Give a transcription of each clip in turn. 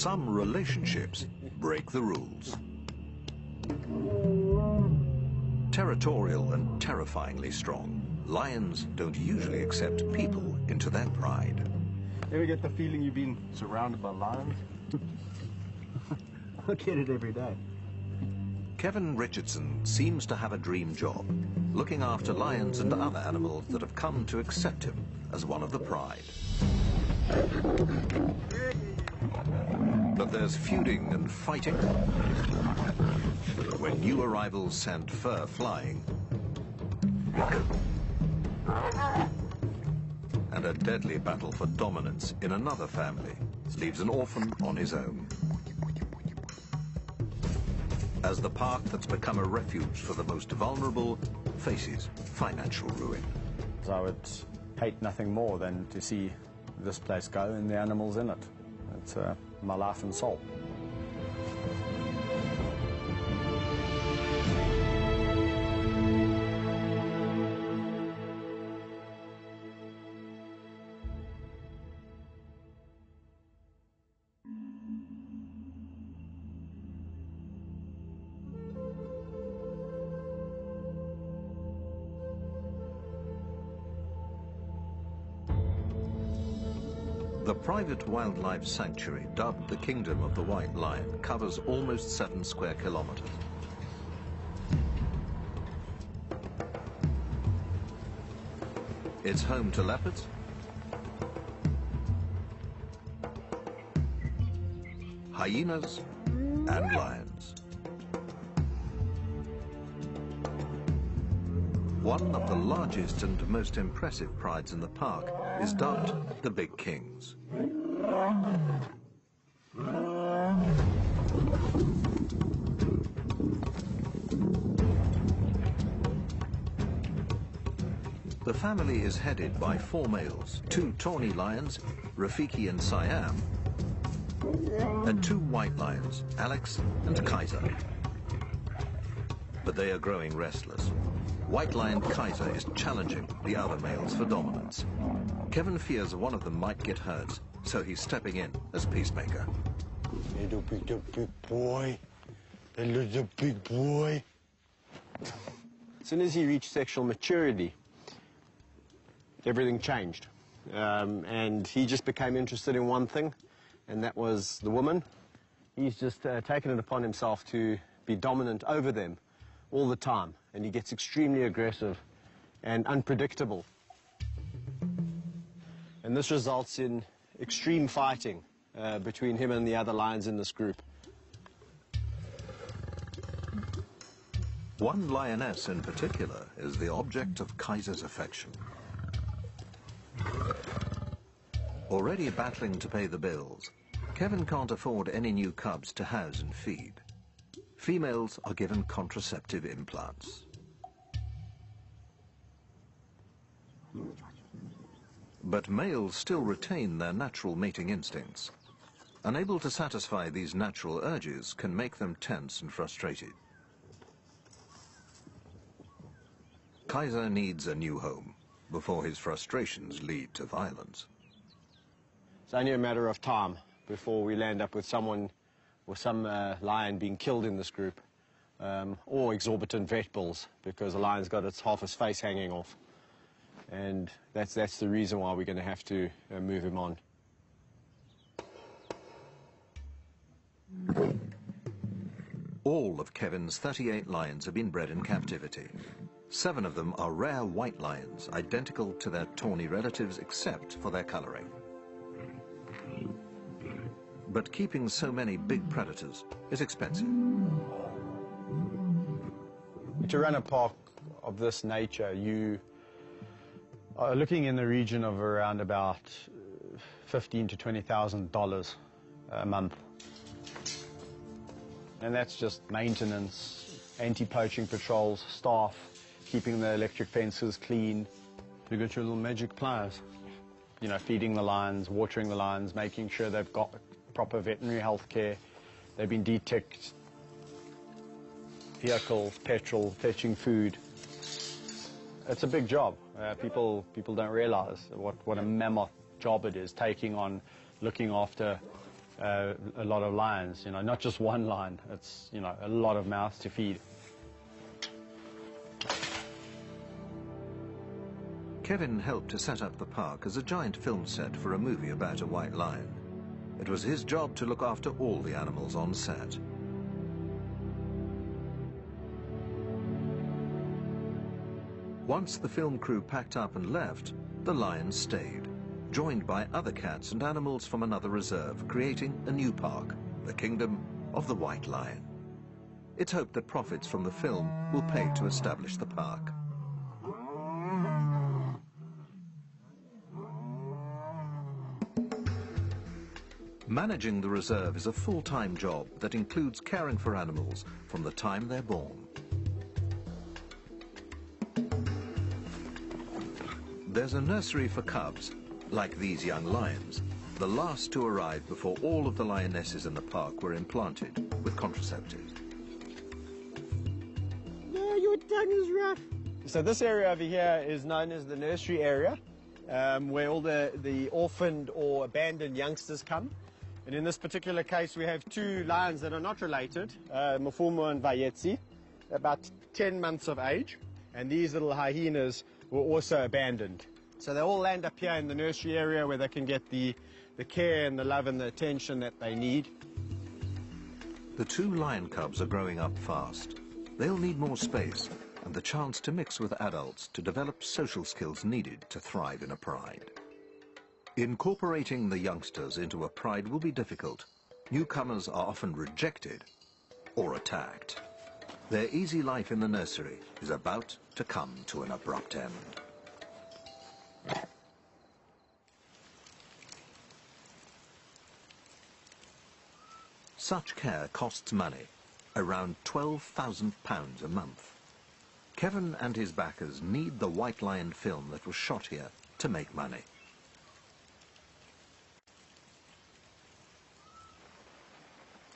some relationships break the rules. Territorial and terrifyingly strong, lions don't usually accept people into their pride. Ever get the feeling you've been surrounded by lions? I get it every day. Kevin Richardson seems to have a dream job, looking after lions and other animals that have come to accept him as one of the pride. But there's feuding and fighting when new arrivals send fur flying, and a deadly battle for dominance in another family leaves an orphan on his own. As the park that's become a refuge for the most vulnerable faces financial ruin. So I would hate nothing more than to see this place go and the animals in it. It's my life and soul. The private wildlife sanctuary, dubbed the Kingdom of the White Lion, covers almost 7 square kilometers. It's home to leopards, hyenas, and lions. One of the largest and most impressive prides in the park is dubbed the Big Kings. The family is headed by 4 males, 2 tawny lions, Rafiki and Siam, and 2 white lions, Alex and Kaiser. But they are growing restless. White lion Kaiser is challenging the other males for dominance. Kevin fears one of them might get hurt, so he's stepping in as peacemaker. Little big boy. The little big boy. As soon as he reached sexual maturity, everything changed. And he just became interested in one thing, and that was the woman. He's just taken it upon himself to be dominant over them all the time, and he gets extremely aggressive and unpredictable. And this results in extreme fighting between him and the other lions in this group. One lioness in particular is the object of Kaiser's affection. Already battling to pay the bills, Kevin can't afford any new cubs to house and feed. Females are given contraceptive implants. But males still retain their natural mating instincts. Unable to satisfy these natural urges can make them tense and frustrated. Kaiser needs a new home before his frustrations lead to violence. It's only a matter of time before we land up with someone or some lion being killed in this group, or exorbitant vet bills, because a lion's got half his face hanging off. And that's the reason why we're going to have to move him on. All of Kevin's 38 lions have been bred in captivity. 7 of them are rare white lions, identical to their tawny relatives except for their coloring. But keeping so many big predators is expensive. To run a park of this nature, you are looking in the region of around about $15,000 to $20,000 a month. And that's just maintenance, anti-poaching patrols, staff, keeping the electric fences clean. You got your little magic pliers. You know, feeding the lions, watering the lions, making sure they've got proper veterinary health care. They've been de-ticked, vehicles, petrol, fetching food. It's a big job. People don't realize what a mammoth job it is, taking on, looking after a lot of lions, you know, not just one lion, it's, you know, a lot of mouths to feed. Kevin helped to set up the park as a giant film set for a movie about a white lion. It was his job to look after all the animals on set. Once the film crew packed up and left, the lions stayed, joined by other cats and animals from another reserve, creating a new park, the Kingdom of the White Lion. It's hoped that profits from the film will pay to establish the park. Managing the reserve is a full-time job that includes caring for animals from the time they're born. There's a nursery for cubs, like these young lions, the last to arrive before all of the lionesses in the park were implanted with contraceptives. No, your tongue is rough. So this area over here is known as the nursery area, where all the orphaned or abandoned youngsters come. And in this particular case, we have two lions that are not related, Mfumo and Vayetsi, about 10 months of age. And these little hyenas were also abandoned. So they all land up here in the nursery area where they can get the care and the love and the attention that they need. The two lion cubs are growing up fast. They'll need more space and the chance to mix with adults to develop social skills needed to thrive in a pride. Incorporating the youngsters into a pride will be difficult. Newcomers are often rejected or attacked. Their easy life in the nursery is about to come to an abrupt end. Such care costs money, around £12,000 a month. Kevin and his backers need the White Lion film that was shot here to make money.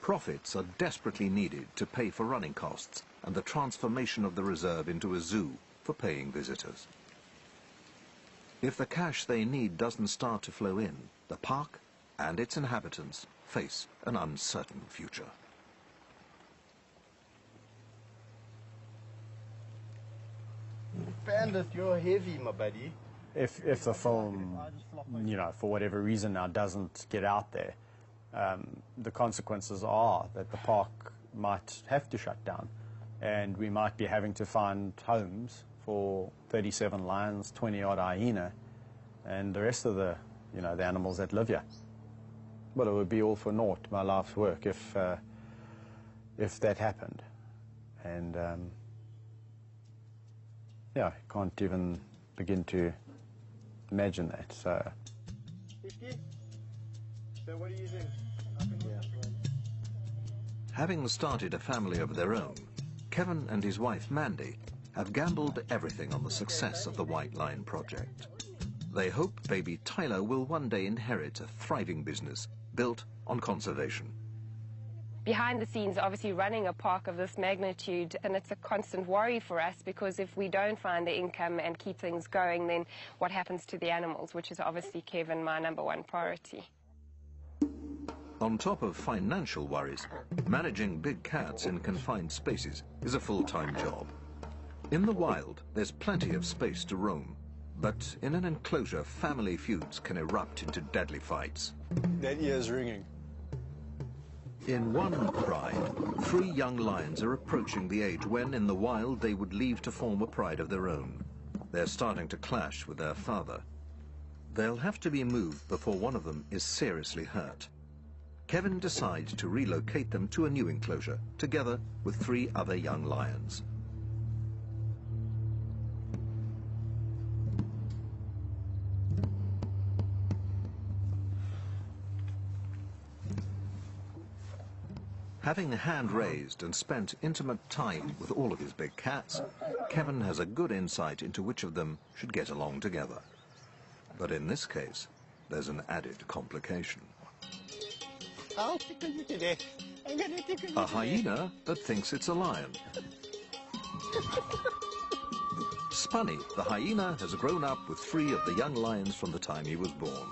Profits are desperately needed to pay for running costs and the transformation of the reserve into a zoo for paying visitors. If the cash they need doesn't start to flow in, the park and its inhabitants face an uncertain future. Bandit, you're heavy, my buddy. If the film, you know, for whatever reason now doesn't get out there, the consequences are that the park might have to shut down and we might be having to find homes for 37 lions, 20-odd hyena and the rest of the, you know, the animals that live here. But it would be all for naught, my life's work, if that happened. And yeah, I can't even begin to imagine that. So what do you think? Having started a family of their own, Kevin and his wife Mandy have gambled everything on the success of the White Lion project. They hope baby Tyler will one day inherit a thriving business built on conservation. Behind the scenes, obviously running a park of this magnitude, and it's a constant worry for us because if we don't find the income and keep things going, then what happens to the animals, which is obviously, Kevin, my #1 priority. On top of financial worries, managing big cats in confined spaces is a full-time job. In the wild, there's plenty of space to roam, but in an enclosure, family feuds can erupt into deadly fights. That ear's ringing. In one pride, 3 young lions are approaching the age when, in the wild, they would leave to form a pride of their own. They're starting to clash with their father. They'll have to be moved before one of them is seriously hurt. Kevin decides to relocate them to a new enclosure, together with 3 other young lions. Having hand-raised and spent intimate time with all of his big cats, Kevin has a good insight into which of them should get along together. But in this case, there's an added complication. I'll tickle you to death. I'm gonna tickle you A hyena that thinks it's a lion. Spunny, the hyena, has grown up with 3 of the young lions from the time he was born.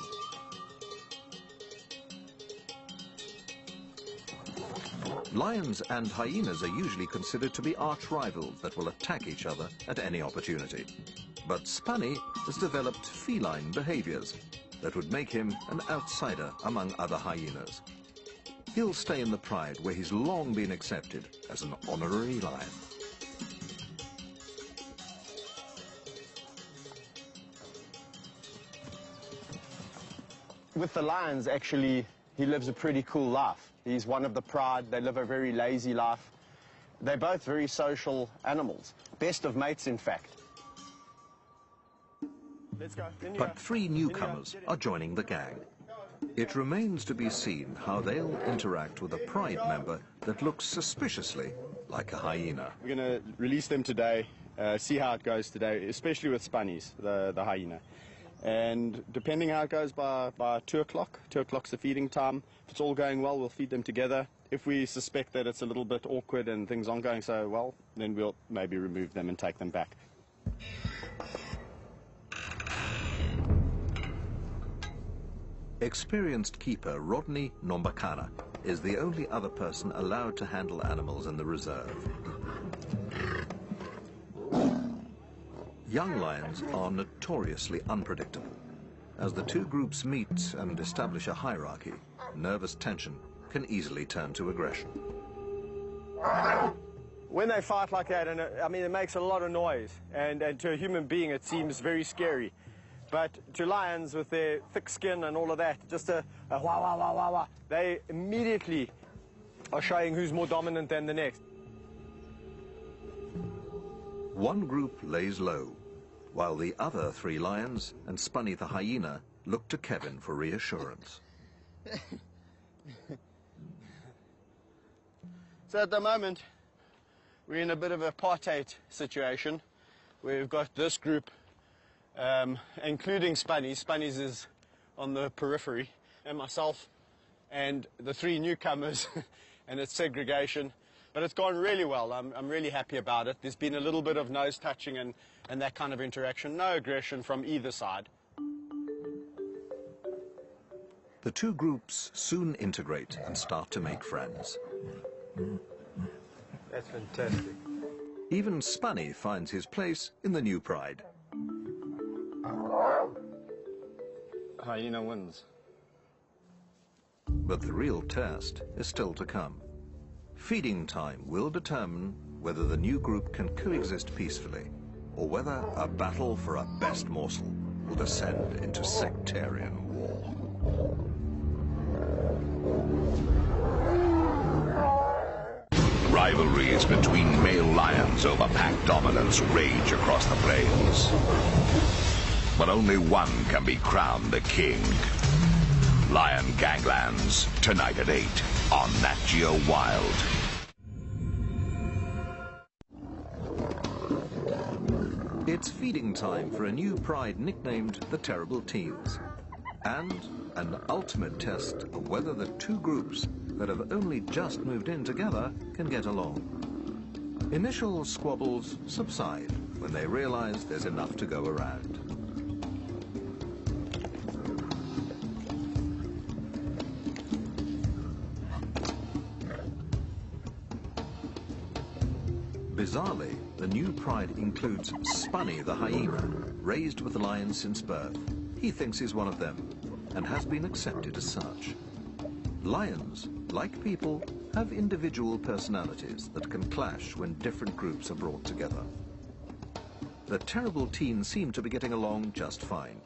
Lions and hyenas are usually considered to be arch rivals that will attack each other at any opportunity. But Spunny has developed feline behaviors that would make him an outsider among other hyenas. He'll stay in the pride where he's long been accepted as an honorary lion. With the lions, actually, he lives a pretty cool life. He's one of the pride. They live a very lazy life. They're both very social animals. Best of mates, in fact. Let's go. But 3 newcomers are joining the gang. It remains to be seen how they'll interact with a pride member that looks suspiciously like a hyena. We're going to release them today, see how it goes today, especially with Spunnies, the hyena. And depending how it goes by 2 o'clock, 2 o'clock's the feeding time. If it's all going well, we'll feed them together. If we suspect that it's a little bit awkward and things aren't going so well, then we'll maybe remove them and take them back. Experienced keeper Rodney Nombakana is the only other person allowed to handle animals in the reserve. Young lions are notoriously unpredictable. As the 2 groups meet and establish a hierarchy, nervous tension can easily turn to aggression. When they fight like that, and I mean, it makes a lot of noise, and to a human being it seems very scary. But to lions with their thick skin and all of that, just a wah, wah, wah, wah, wah, they immediately are showing who's more dominant than the next. One group lays low, while the other 3 lions and Spunny the hyena look to Kevin for reassurance. So at the moment, we're in a bit of a apartheid situation. We've got this group, including Spunnies. Spunnies is on the periphery, and myself and the 3 newcomers, and it's segregation. But it's gone really well. I'm really happy about it. There's been a little bit of nose touching and that kind of interaction. No aggression from either side. The 2 groups soon integrate and start to make friends. That's fantastic. Even Spunny finds his place in the new pride. Hyena wins. But the real test is still to come. Feeding time will determine whether the new group can coexist peacefully, or whether a battle for a best morsel will descend into sectarian war. Rivalries between male lions over pack dominance rage across the plains. But only one can be crowned the king. Lion Ganglands, tonight at 8 on Nat Geo Wild. It's feeding time for a new pride nicknamed the Terrible Teens, and an ultimate test of whether the 2 groups that have only just moved in together can get along. Initial squabbles subside when they realize there's enough to go around. Bizarrely, the new pride includes Spunny the hyena, raised with lions since birth. He thinks he's one of them, and has been accepted as such. Lions, like people, have individual personalities that can clash when different groups are brought together. The terrible teens seem to be getting along just fine.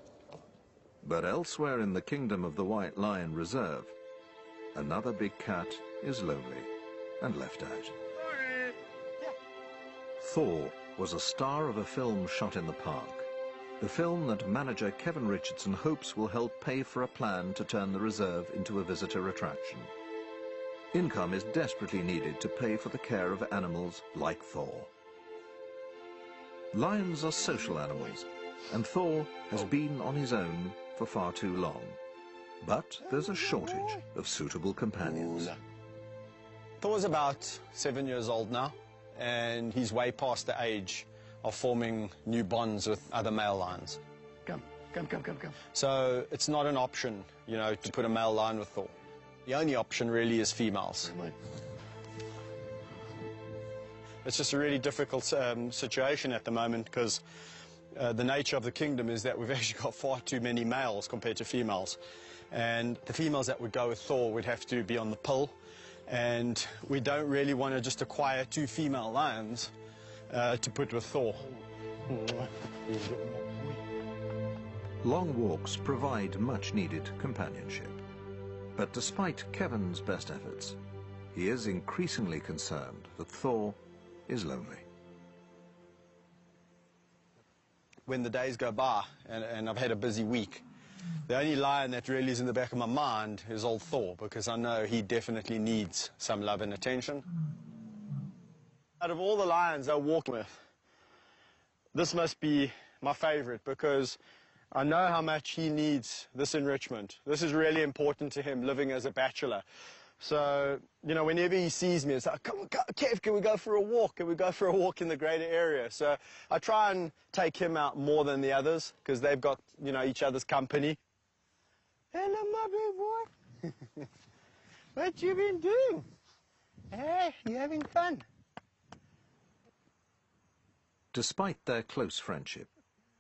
But elsewhere in the kingdom of the White Lion Reserve, another big cat is lonely and left out. Thor was a star of a film shot in the park. The film that manager Kevin Richardson hopes will help pay for a plan to turn the reserve into a visitor attraction. Income is desperately needed to pay for the care of animals like Thor. Lions are social animals, and Thor has been on his own for far too long. But there's a shortage of suitable companions. Thor's about 7 years old now, and he's way past the age of forming new bonds with other male lions. Come. So it's not an option, you know, to put a male lion with Thor. The only option really is females. It's just a really difficult situation at the moment because the nature of the kingdom is that we've actually got far too many males compared to females. And the females that would go with Thor would have to be on the pill. And we don't really want to just acquire 2 female lions to put with Thor. Long walks provide much-needed companionship. But despite Kevin's best efforts, he is increasingly concerned that Thor is lonely. When the days go by and I've had a busy week, the only lion that really is in the back of my mind is old Thor, because I know he definitely needs some love and attention. Out of all the lions I walk with, this must be my favorite because I know how much he needs this enrichment. This is really important to him, living as a bachelor. So, you know, whenever he sees me, it's like, come on, Kev, can we go for a walk? Can we go for a walk in the greater area? So I try and take him out more than the others because they've got, you know, each other's company. Hello, my big boy. What you been doing? Hey, you having fun? Despite their close friendship,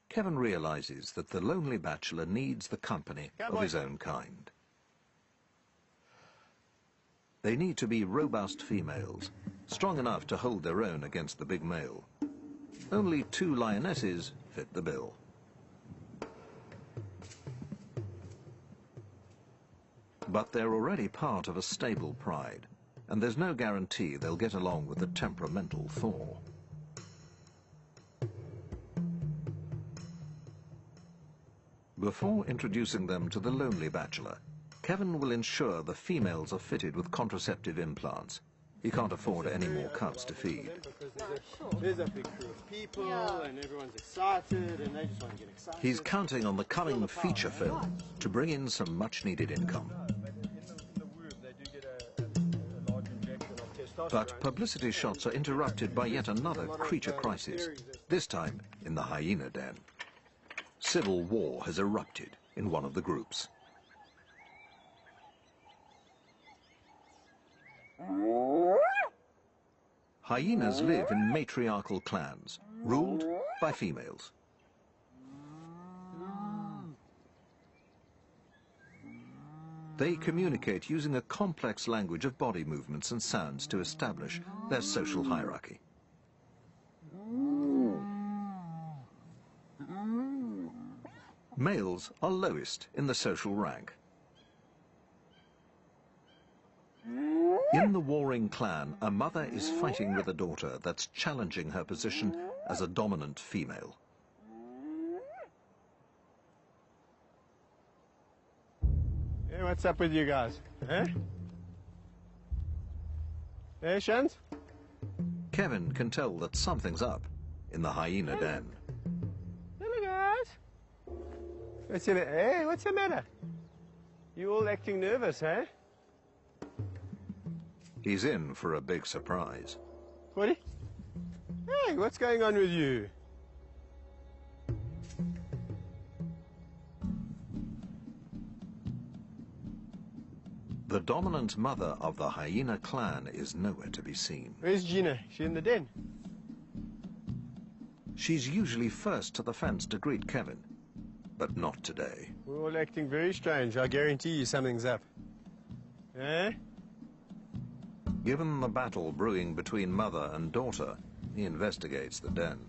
Kevin realizes that the lonely bachelor needs the company of his own kind. They need to be robust females, strong enough to hold their own against the big male. Only 2 lionesses fit the bill. But they're already part of a stable pride, and there's no guarantee they'll get along with the temperamental Thor. Before introducing them to the lonely bachelor, Kevin will ensure the females are fitted with contraceptive implants. He can't afford any more cubs to feed. There's a big crew of people, and everyone's excited, and they just want to get excited. He's counting on the coming feature film to bring in some much-needed income. But publicity shots are interrupted by yet another creature crisis, this time in the hyena den. Civil war has erupted in one of the groups. Hyenas live in matriarchal clans, ruled by females. They communicate using a complex language of body movements and sounds to establish their social hierarchy. Males are lowest in the social rank. In the warring clan, a mother is fighting with a daughter that's challenging her position as a dominant female. Hey, what's up with you guys? Eh? Hey, Shans? Kevin can tell that something's up in the hyena den. Hello, guys. Hey, what's the matter? You all acting nervous, eh? He's in for a big surprise. What? Hey, what's going on with you? The dominant mother of the hyena clan is nowhere to be seen. Where's Gina? She in the den? She's usually first to the fence to greet Kevin, but not today. We're all acting very strange. I guarantee you something's up. Eh? Given the battle brewing between mother and daughter, he investigates the den.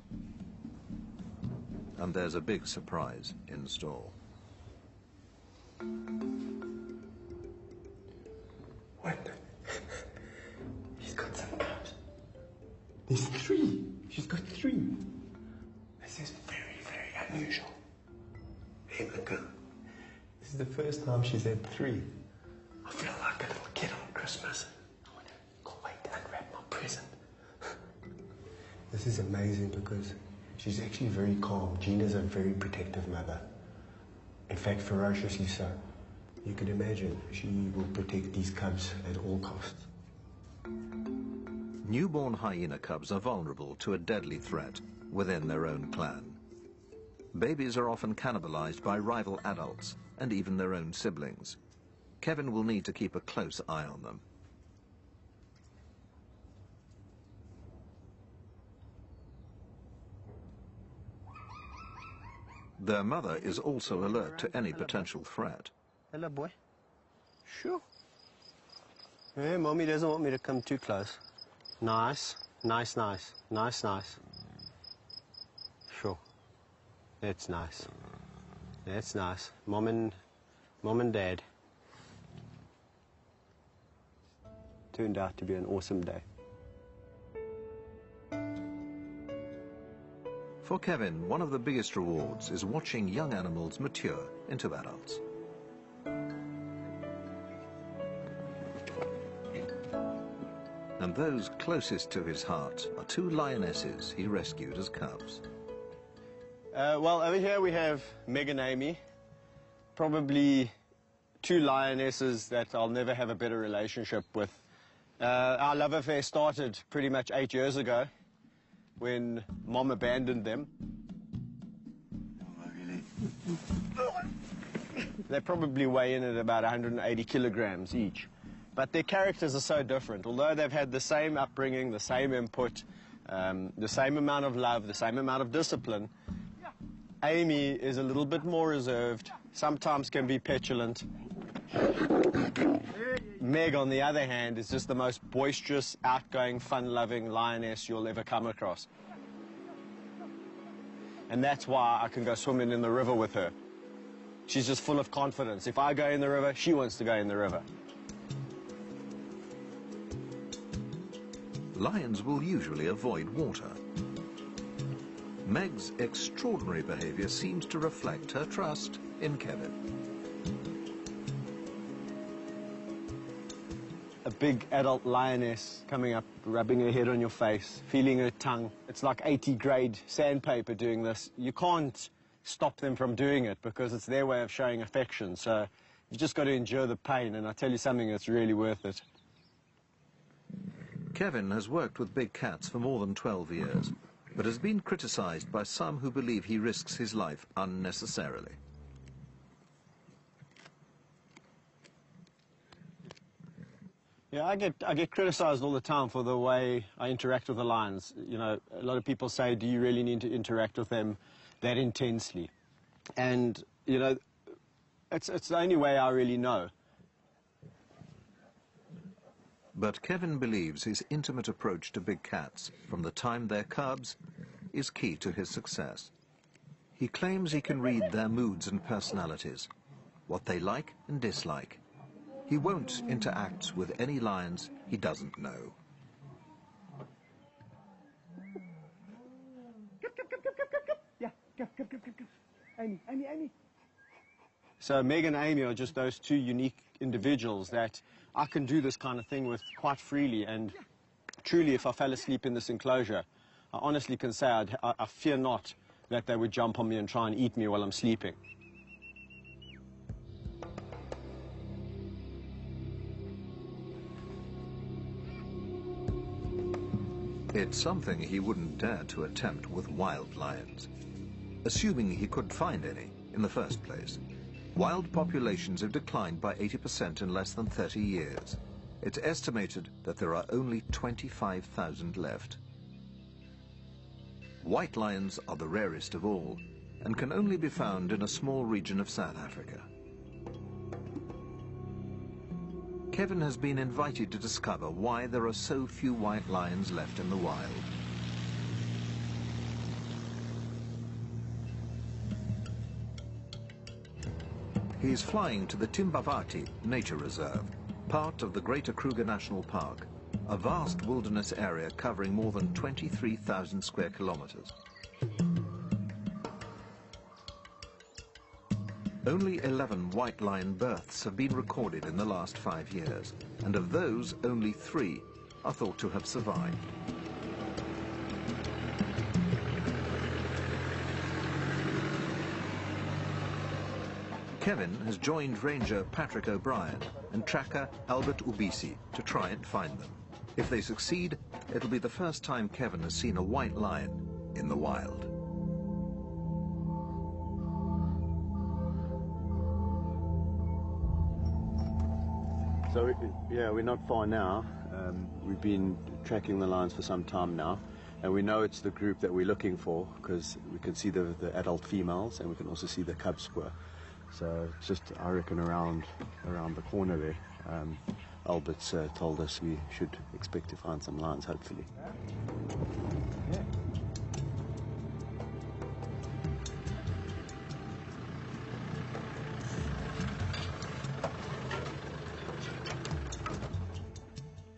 And there's a big surprise in store. What? He's got some cubs. There's 3. She's got 3. This is very, very unusual. Hey, my girl. This is the first time she's had 3. I feel like a little kid on Christmas. I want to go wait to unwrap my present. This is amazing because she's actually very calm. Gina's a very protective mother. In fact, ferociously so. You could imagine she will protect these cubs at all costs. Newborn hyena cubs are vulnerable to a deadly threat within their own clan. Babies are often cannibalized by rival adults and even their own siblings. Kevin will need to keep a close eye on them. Their mother is also alert to any potential threat. Hello, boy. Sure. Hey, Mommy doesn't want me to come too close. Nice, nice, nice, nice, nice. Sure. That's nice. That's nice. Mom and Dad. Turned out to be an awesome day. For Kevin, one of the biggest rewards is watching young animals mature into adults. And those closest to his heart are two lionesses he rescued as cubs. Well, over here we have Meg and Amy. Probably two lionesses that I'll never have a better relationship with. Our love affair started pretty much 8 years ago when Mom abandoned them. They probably weigh in at about 180 kilograms each. But their characters are so different. Although they've had the same upbringing, the same input, the same amount of love, the same amount of discipline, Amy is a little bit more reserved, sometimes can be petulant. Meg, on the other hand, is just the most boisterous, outgoing, fun-loving lioness you'll ever come across. And that's why I can go swimming in the river with her. She's just full of confidence. If I go in the river, she wants to go in the river. Lions will usually avoid water. Meg's extraordinary behavior seems to reflect her trust in Kevin. A big adult lioness coming up, rubbing her head on your face, feeling her tongue. It's like 80-grade sandpaper doing this. You can't stop them from doing it because it's their way of showing affection. So you've just got to endure the pain, and I tell you something, it's really worth it. Kevin has worked with big cats for more than 12 years, but has been criticized by some who believe he risks his life unnecessarily. Yeah, I get criticized all the time for the way I interact with the lions. You know, a lot of people say, do you really need to interact with them that intensely? And, you know, it's the only way I really know. But Kevin believes his intimate approach to big cats, from the time they're cubs, is key to his success. He claims he can read their moods and personalities, what they like and dislike. He won't interact with any lions he doesn't know. So Meg and Amy are just those two unique individuals that I can do this kind of thing with quite freely, and truly, if I fell asleep in this enclosure, I honestly can say I fear not that they would jump on me and try and eat me while I'm sleeping. It's something he wouldn't dare to attempt with wild lions, assuming he could find any in the first place. Wild populations have declined by 80% in less than 30 years. It's estimated that there are only 25,000 left. White lions are the rarest of all and can only be found in a small region of South Africa. Kevin has been invited to discover why there are so few white lions left in the wild. He is flying to the Timbavati Nature Reserve, part of the Greater Kruger National Park, a vast wilderness area covering more than 23,000 square kilometers. Only 11 white lion births have been recorded in the last 5 years, and of those, only 3 are thought to have survived. Kevin has joined Ranger Patrick O'Brien and tracker Albert Ubisi to try and find them. If they succeed, it'll be the first time Kevin has seen a white lion in the wild. So, yeah, we're not far now. We've been tracking the lions for some time now. And we know it's the group that we're looking for because we can see the adult females and we can also see the cub square. So it's just, I reckon, around the corner there. Albert's told us we should expect to find some lions, hopefully.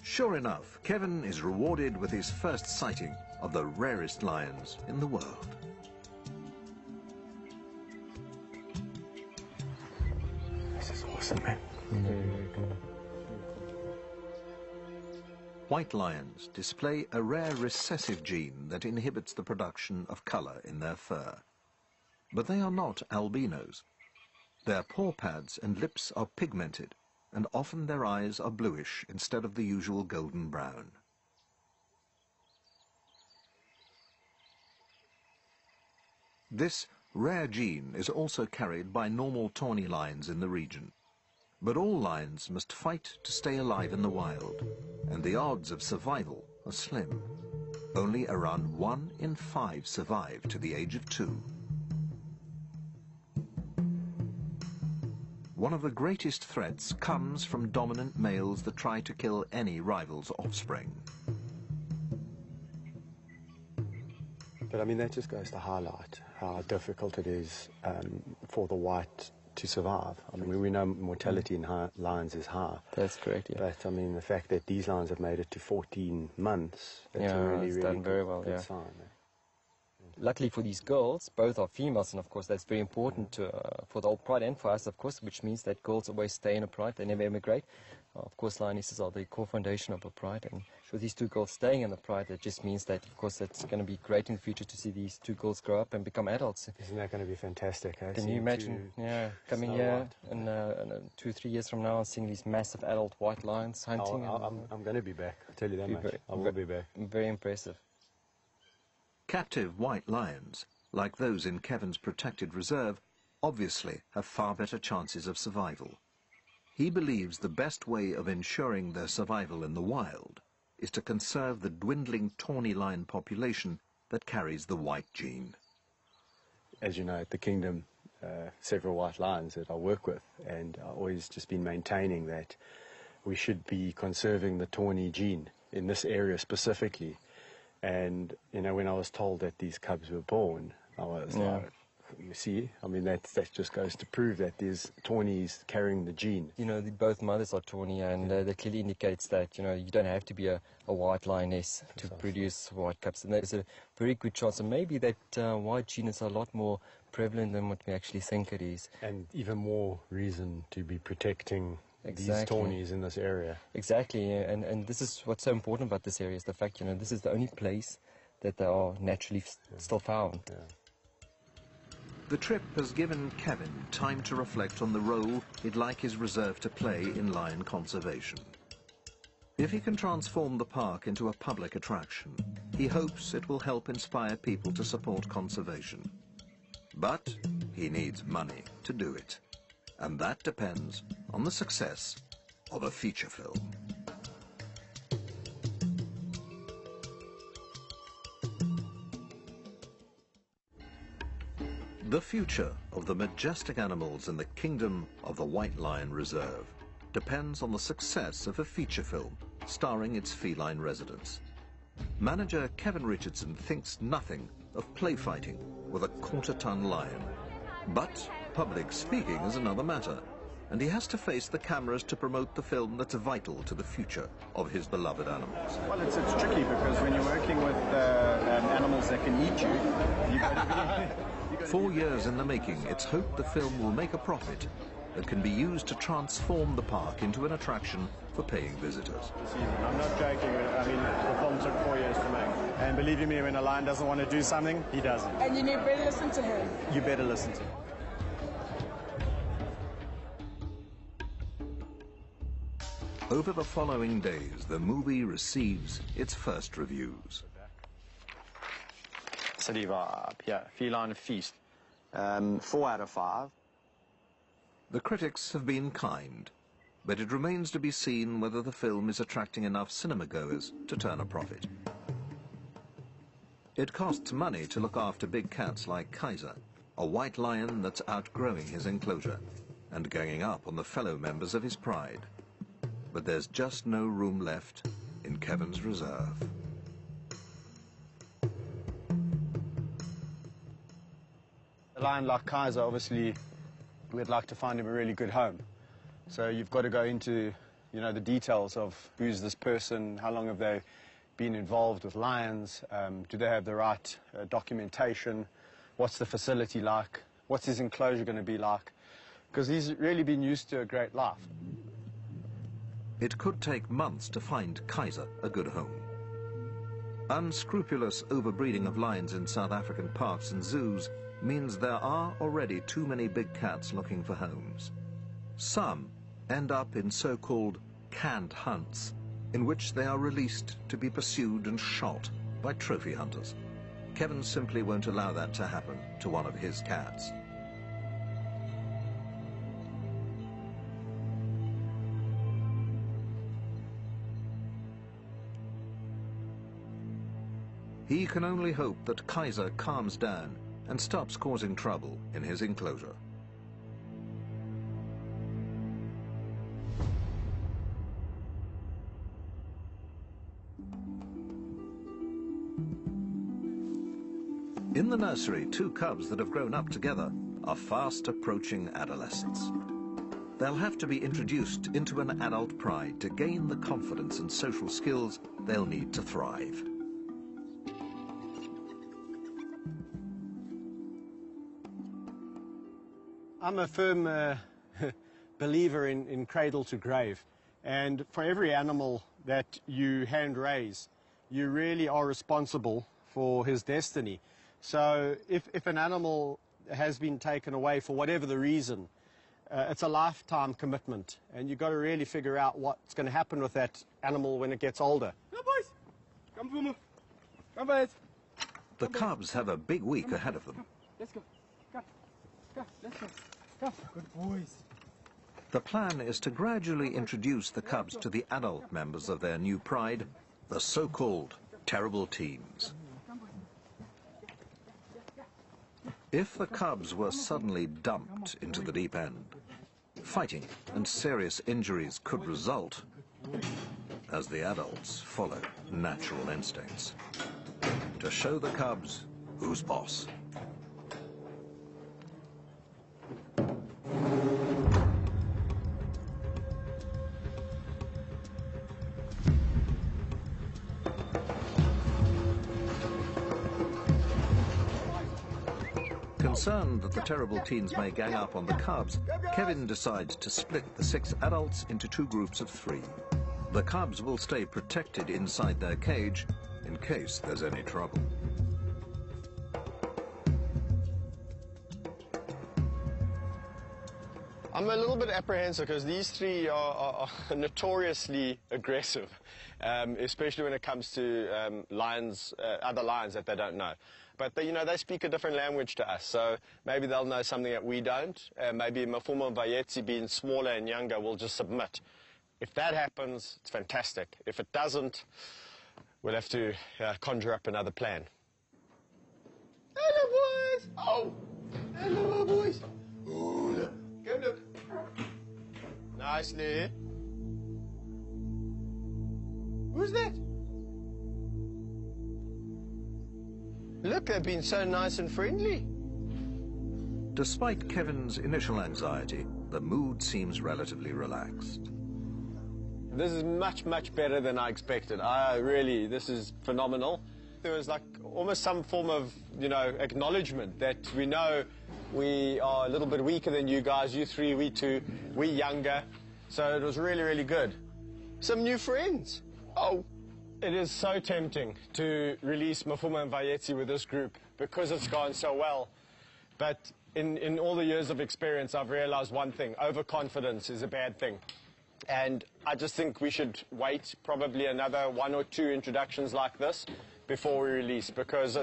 Sure enough, Kevin is rewarded with his first sighting of the rarest lions in the world. This is awesome, man. White lions display a rare recessive gene that inhibits the production of color in their fur. But they are not albinos. Their paw pads and lips are pigmented, and often their eyes are bluish instead of the usual golden brown. This rare gene is also carried by normal tawny lions in the region. But all lions must fight to stay alive in the wild, and the odds of survival are slim. Only around 1 in 5 survive to the age of 2. One of the greatest threats comes from dominant males that try to kill any rival's offspring. But I mean, that just goes to highlight how difficult it is for the white to survive. I mean, we know mortality in lions is high. That's correct, yeah. But I mean, the fact that these lions have made it to 14 months, that's yeah, a really, it's really done very well, good yeah. sign. Luckily for these girls, both are females, and of course that's very important for the old pride and for us, of course, which means that girls always stay in a pride, they never emigrate. Of course, lionesses are the core foundation of a pride, and with these 2 girls staying in the pride, that just means that, of course, it's going to be great in the future to see these 2 girls grow up and become adults. Isn't that going to be fantastic? Can you imagine, coming here in 2-3 years from now and seeing these massive adult white lions hunting? I'm going to be back, I'll tell you that much. I will be back. Very impressive. Captive white lions, like those in Kevin's protected reserve, obviously have far better chances of survival. He believes the best way of ensuring their survival in the wild is to conserve the dwindling tawny lion population that carries the white gene. As you know, at the Kingdom, several white lions that I work with, and I've always just been maintaining that we should be conserving the tawny gene in this area specifically. And, you know, when I was told that these cubs were born, I was like, you see, I mean, that just goes to prove that there's tawnies carrying the gene. You know, both mothers are tawny, and that clearly indicates that, you know, you don't have to be a white lioness to produce white cubs. And there's a very good chance, and maybe that white gene is a lot more prevalent than what we actually think it is. And even more reason to be protecting these tawnies in this area. Exactly, and this is what's so important about this area, is the fact, you know, this is the only place that they are naturally still found. Yeah. The trip has given Kevin time to reflect on the role he'd like his reserve to play in lion conservation. If he can transform the park into a public attraction, he hopes it will help inspire people to support conservation. But he needs money to do it, and that depends on the success of a feature film. The future of the majestic animals in the kingdom of the White Lion Reserve depends on the success of a feature film starring its feline residents. Manager Kevin Richardson thinks nothing of play fighting with a quarter-ton lion. But public speaking is another matter, and he has to face the cameras to promote the film that's vital to the future of his beloved animals. Well, it's tricky because when you're working with animals that can eat you, you've got to be... 4 years in the making, it's hoped the film will make a profit that can be used to transform the park into an attraction for paying visitors. I'm not joking. I mean, the film took 4 years to make. And believe you me, when a lion doesn't want to do something, he doesn't. And you better listen to him. You better listen to him. Over the following days, the movie receives its first reviews. City vibe, yeah. Feline feast. 4 out of 5. The critics have been kind, but it remains to be seen whether the film is attracting enough cinema goers to turn a profit. It costs money to look after big cats like Kaiser, a white lion that's outgrowing his enclosure and ganging up on the fellow members of his pride. But there's just no room left in Kevin's reserve. A lion like Kaiser, obviously, we'd like to find him a really good home. So you've got to go into, you know, the details of who's this person, how long have they been involved with lions, do they have the right documentation, what's the facility like, what's his enclosure going to be like, because he's really been used to a great life. It could take months to find Kaiser a good home. Unscrupulous overbreeding of lions in South African parks and zoos means there are already too many big cats looking for homes. Some end up in so-called canned hunts, in which they are released to be pursued and shot by trophy hunters. Kevin simply won't allow that to happen to one of his cats. He can only hope that Kaiser calms down and stops causing trouble in his enclosure. In the nursery, two cubs that have grown up together are fast approaching adolescence. They'll have to be introduced into an adult pride to gain the confidence and social skills they'll need to thrive. I'm a firm believer in cradle to grave, and for every animal that you hand raise, you really are responsible for his destiny. So if an animal has been taken away for whatever the reason, it's a lifetime commitment, and you've got to really figure out what's going to happen with that animal when it gets older. Come, boys. Come, Puma. Come, boys. The cubs have a big week ahead of them. Let's go. Come. Come. Let's go. Come. Good boys. The plan is to gradually introduce the cubs to the adult members of their new pride, the so-called terrible teens. If the cubs were suddenly dumped into the deep end, fighting and serious injuries could result as the adults follow natural instincts to show the cubs who's boss. Concerned that the terrible teens may gang up on the cubs, Kevin decides to split the 6 adults into 2 groups of 3. The cubs will stay protected inside their cage in case there's any trouble. I'm a little bit apprehensive because these 3 are notoriously aggressive, especially when it comes to lions, other lions that they don't know. But they, they speak a different language to us, so maybe they'll know something that we don't. Maybe Mafuma Mvayetsi, being smaller and younger, will just submit. If that happens, it's fantastic. If it doesn't, we'll have to conjure up another plan. Hello, boys. Oh, hello, boys. Oh, look. Go look. Nicely. Who's that? Look, they've been so nice and friendly. Despite Kevin's initial anxiety, the mood seems relatively relaxed. This is much, much better than I expected. This is phenomenal. There was like almost some form of, acknowledgement that we know we are a little bit weaker than you guys, you 3, we 2, we younger. So it was really, really good. Some new friends. Oh. It is so tempting to release Mafuma Mvayetsi with this group because it's gone so well. But in all the years of experience, I've realized one thing: overconfidence is a bad thing. And I just think we should wait probably another 1 or 2 introductions like this before we release, because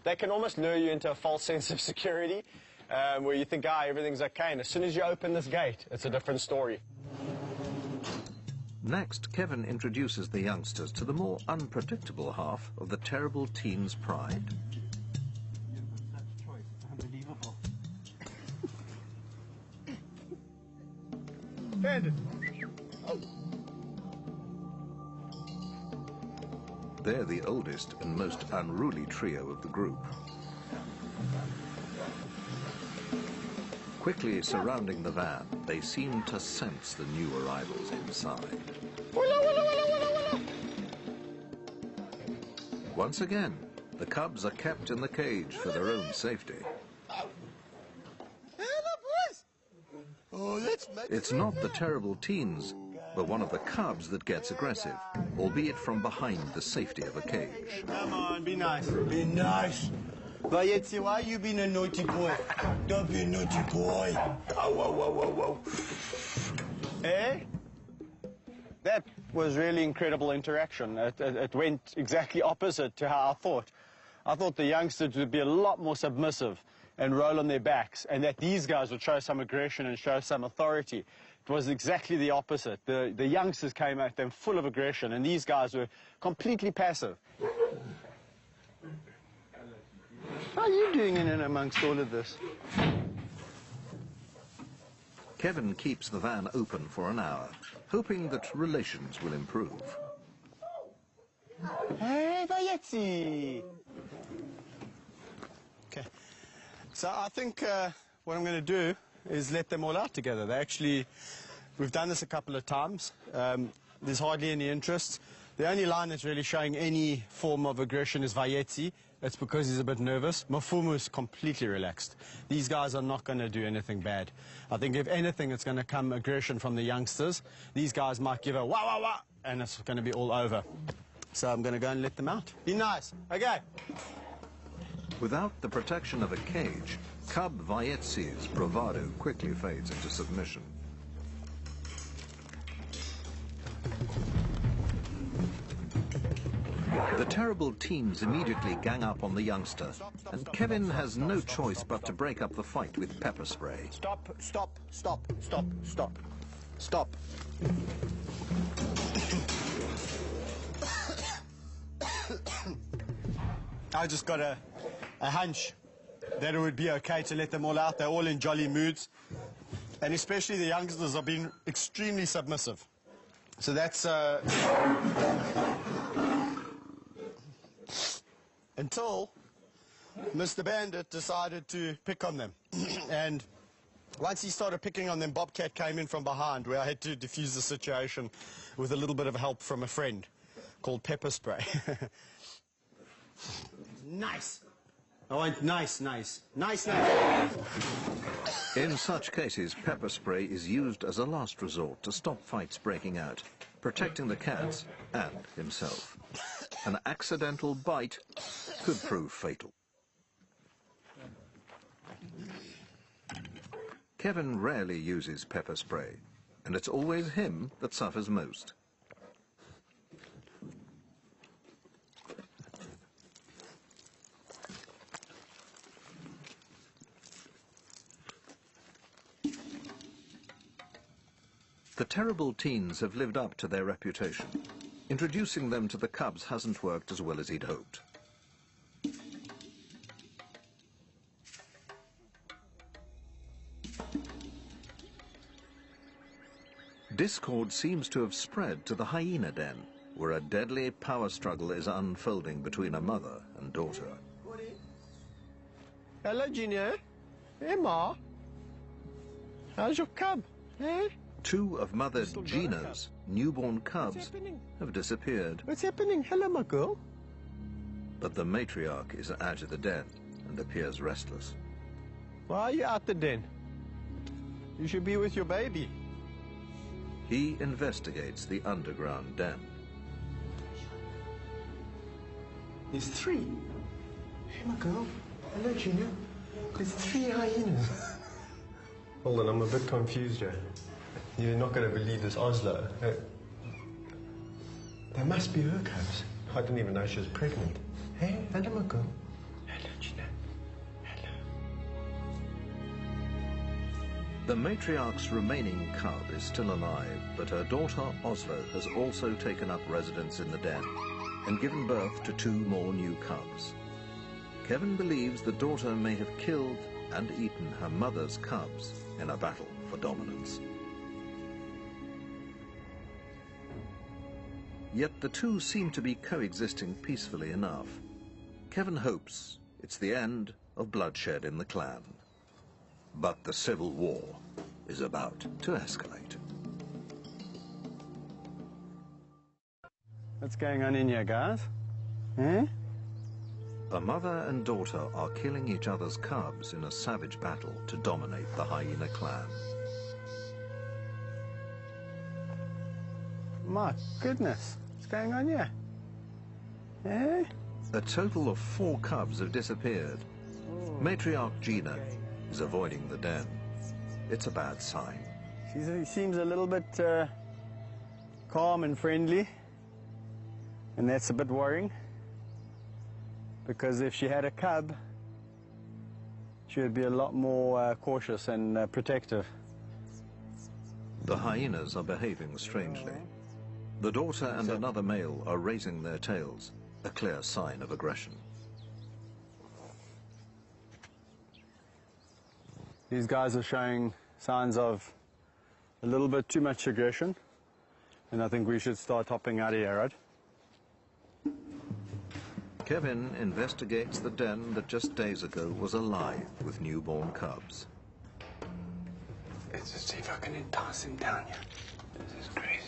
they can almost lure you into a false sense of security where you think, everything's okay. And as soon as you open this gate, it's a different story. Next, Kevin introduces the youngsters to the more unpredictable half of the terrible teen's pride. Unbelievable. Bandit. Oh. They're the oldest and most unruly trio of the group. Quickly surrounding the van, they seem to sense the new arrivals inside. Once again, the cubs are kept in the cage for their own safety. It's not the terrible teens, but one of the cubs that gets aggressive, albeit from behind the safety of a cage. Come on, be nice. Be nice. Vayetzi, why you being a naughty boy? Don't be a naughty boy. Oh, whoa, whoa, whoa, whoa. Eh? That was really incredible interaction. It went exactly opposite to how I thought. I thought the youngsters would be a lot more submissive and roll on their backs, and that these guys would show some aggression and show some authority. It was exactly the opposite. The youngsters came at them full of aggression, and these guys were completely passive. How are you doing in and amongst all of this? Kevin keeps the van open for an hour, hoping that relations will improve. Hey, Vayetzi! Okay. So I think what I'm going to do is let them all out together. We've done this a couple of times. There's hardly any interest. The only line that's really showing any form of aggression is Vayetzi. It's because he's a bit nervous. Mafumu is completely relaxed. These guys are not going to do anything bad. I think if anything, it's going to come aggression from the youngsters. These guys might give a wah, wah, wah, and it's going to be all over. So I'm going to go and let them out. Be nice. Okay. Without the protection of a cage, cub Vayetzi's bravado quickly fades into submission. The terrible teens immediately gang up on the youngster, and Kevin has no choice but to break up the fight with pepper spray. Stop, stop, stop, stop, stop, stop. I just got a hunch that it would be okay to let them all out. They're all in jolly moods, and especially the youngsters are being extremely submissive. So that's until Mr. Bandit decided to pick on them. And once he started picking on them, Bobcat came in from behind, where I had to defuse the situation with a little bit of help from a friend called pepper spray. Nice. I want nice, nice, nice, nice. In such cases, pepper spray is used as a last resort to stop fights breaking out, protecting the cats and himself. An accidental bite could prove fatal. Kevin rarely uses pepper spray, and it's always him that suffers most. The terrible teens have lived up to their reputation. Introducing them to the cubs hasn't worked as well as he'd hoped. Discord seems to have spread to the hyena den, where a deadly power struggle is unfolding between a mother and daughter. Hello, Junior. Hey, Ma. How's your cub? Eh? Two of Mother Gina's newborn cubs have disappeared. What's happening? Hello, my girl. But the matriarch is out of the den and appears restless. Why are you out the den? You should be with your baby. He investigates the underground den. There's 3. Hey, my girl. Hello, Junior. There's 3 hyenas. Hold on, I'm a bit confused here. You're not going to believe this, Oslo. They must be her cubs. I didn't even know she was pregnant. Hey, hello, my girl. Hello, Gina. Hello. The matriarch's remaining cub is still alive, but her daughter Oslo has also taken up residence in the den and given birth to 2 more new cubs. Kevin believes the daughter may have killed and eaten her mother's cubs in a battle for dominance. Yet the two seem to be coexisting peacefully enough. Kevin hopes it's the end of bloodshed in the clan. But the civil war is about to escalate. What's going on in here, guys? Eh? A mother and daughter are killing each other's cubs in a savage battle to dominate the hyena clan. My goodness, what's going on here? Eh? A total of 4 cubs have disappeared. Matriarch Gina is avoiding the den. It's a bad sign. She seems a little bit calm and friendly, and that's a bit worrying, because if she had a cub, she would be a lot more cautious and protective. The hyenas are behaving strangely. The daughter and another male are raising their tails, a clear sign of aggression. These guys are showing signs of a little bit too much aggression, and I think we should start hopping out of here, right? Kevin investigates the den that just days ago was alive with newborn cubs. Let's just see if I can entice him down here. This is crazy.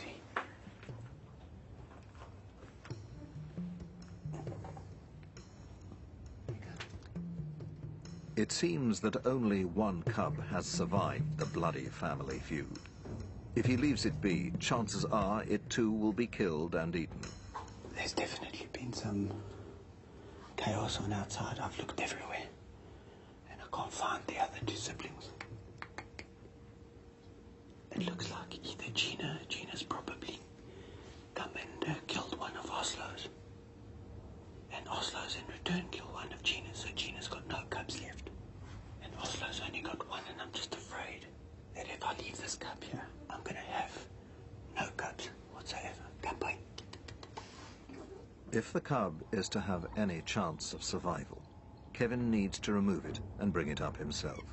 It seems that only one cub has survived the bloody family feud. If he leaves it be, chances are it too will be killed and eaten. There's definitely been some chaos on outside. I've looked everywhere, and I can't find the other 2 siblings. It looks like either Gina's probably come and killed one of Oslo's, and Oslo's in return killed one of Gina's, so Gina's got no cubs left. And Oslo's only got 1, and I'm just afraid that if I leave this cub here, I'm going to have no cubs whatsoever. Goodbye. If the cub is to have any chance of survival, Kevin needs to remove it and bring it up himself.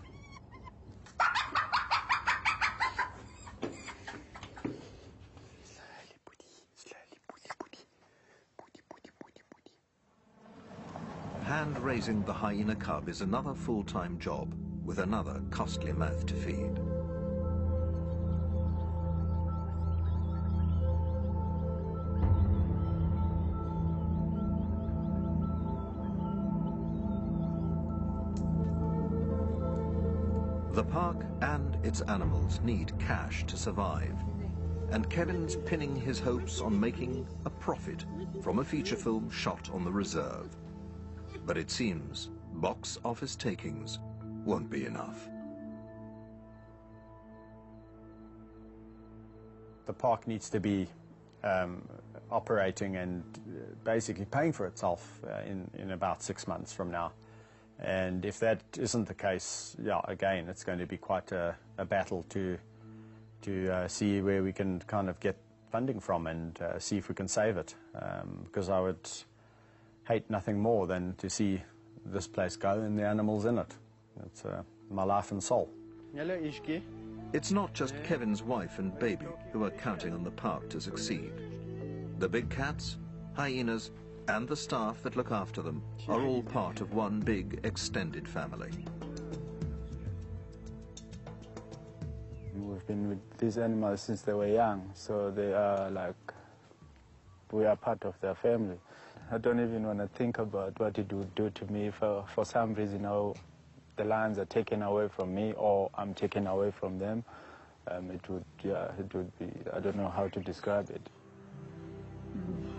Hand-raising the hyena cub is another full-time job with another costly mouth to feed. The park and its animals need cash to survive, and Kevin's pinning his hopes on making a profit from a feature film shot on the reserve. But it seems box office takings won't be enough. The park needs to be operating and basically paying for itself in about 6 months from now. And if that isn't the case, yeah, again, it's going to be quite a battle to see where we can kind of get funding from and see if we can save it. Because I would hate nothing more than to see this place go and the animals in it. It's my life and soul. Hello, Ishki. It's not just Kevin's wife and baby who are counting on the park to succeed. The big cats, hyenas, and the staff that look after them are all part of one big extended family. We've been with these animals since they were young, so they are like, we are part of their family. I don't even want to think about what it would do to me if for some reason the lions are taken away from me or I'm taken away from them. It would be, I don't know how to describe it. Mm.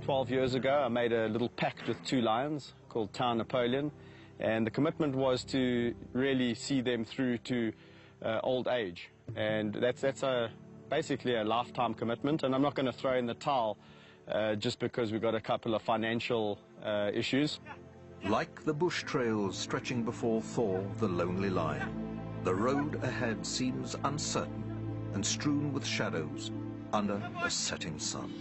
12 years ago, I made a little pact with 2 lions called Town Napoleon, and the commitment was to really see them through to old age. And that's basically a lifetime commitment, and I'm not going to throw in the towel just because we've got a couple of financial issues. Like the bush trails stretching before Thor, the lonely lion, the road ahead seems uncertain and strewn with shadows under a setting sun.